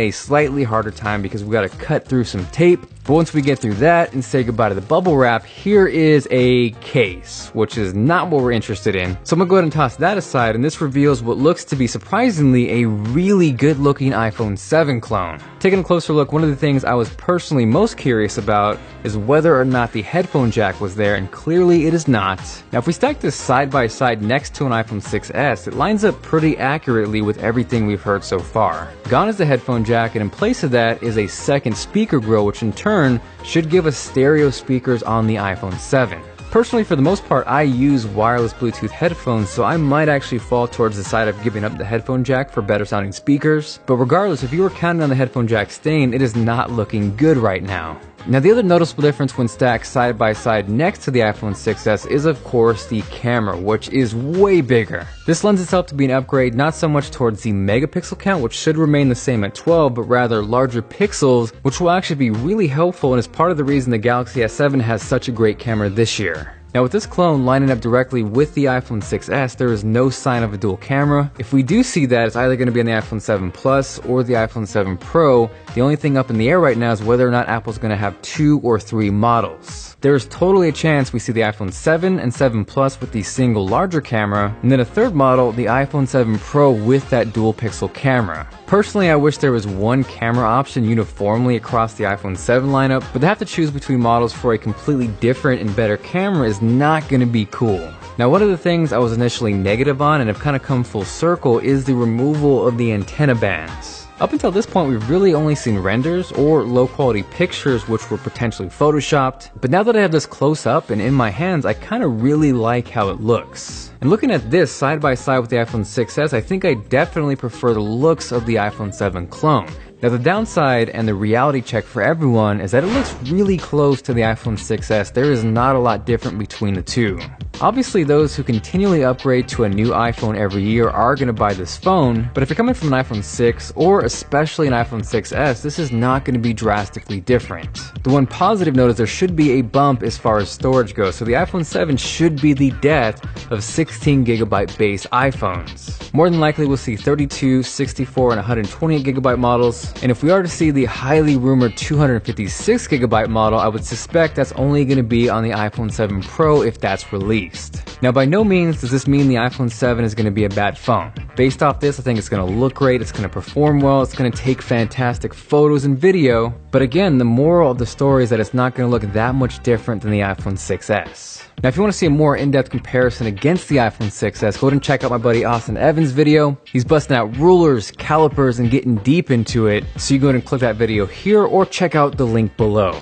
a slightly harder time because we got to cut through some tape. But once we get through that and say goodbye to the bubble wrap, here is a case, which is not what we're interested in. So I'm gonna go ahead and toss that aside, and this reveals what looks to be surprisingly a really good looking iPhone 7 clone. Taking a closer look, one of the things I was personally most curious about is whether or not the headphone jack was there, and clearly it is not. Now if we stack this side by side next to an iPhone 6s, it lines up pretty accurately with everything we've heard so far. Gone is the headphone jack, and in place of that is a second speaker grill, which in turn should give us stereo speakers on the iPhone 7. Personally, for the most part, I use wireless Bluetooth headphones, so I might actually fall towards the side of giving up the headphone jack for better sounding speakers. But regardless, if you were counting on the headphone jack staying, it is not looking good right now. Now the other noticeable difference when stacked side by side next to the iPhone 6s is of course the camera, which is way bigger. This lends itself to be an upgrade not so much towards the megapixel count, which should remain the same at 12, but rather larger pixels, which will actually be really helpful and is part of the reason the Galaxy S7 has such a great camera this year. Now with this clone lining up directly with the iPhone 6s, there is no sign of a dual camera. If we do see that, it's either going to be on the iPhone 7 Plus or the iPhone 7 Pro. The only thing up in the air right now is whether or not Apple's going to have 2 or 3 models. There is totally a chance we see the iPhone 7 and 7 Plus with the single larger camera, and then a third model, the iPhone 7 Pro with that dual pixel camera. Personally, I wish there was one camera option uniformly across the iPhone 7 lineup, but to have to choose between models for a completely different and better camera is not going to be cool. Now one of the things I was initially negative on and have kind of come full circle is the removal of the antenna bands. Up until this point, we've really only seen renders or low quality pictures which were potentially photoshopped, but now that I have this close up and in my hands, I kind of really like how it looks. And looking at this side by side with the iPhone 6s, I think I definitely prefer the looks of the iPhone 7 clone. Now the downside and the reality check for everyone is that it looks really close to the iPhone 6s. There is not a lot different between the two. Obviously those who continually upgrade to a new iPhone every year are going to buy this phone, but if you're coming from an iPhone 6 or especially an iPhone 6s, this is not going to be drastically different. The one positive note is there should be a bump as far as storage goes, so the iPhone 7 should be the death of 16GB base iPhones. More than likely we'll see 32, 64, and 128GB models, and if we are to see the highly rumored 256GB model, I would suspect that's only going to be on the iPhone 7 Pro if that's released. Now by no means does this mean the iPhone 7 is going to be a bad phone. Based off this, I think it's going to look great, it's going to perform well, it's going to take fantastic photos and video, but again, the moral of the story is that it's not going to look that much different than the iPhone 6s. Now if you want to see a more in-depth comparison against the iPhone 6s, go ahead and check out my buddy Austin Evans' video. He's busting out rulers, calipers, and getting deep into it, so you go ahead and click that video here or check out the link below.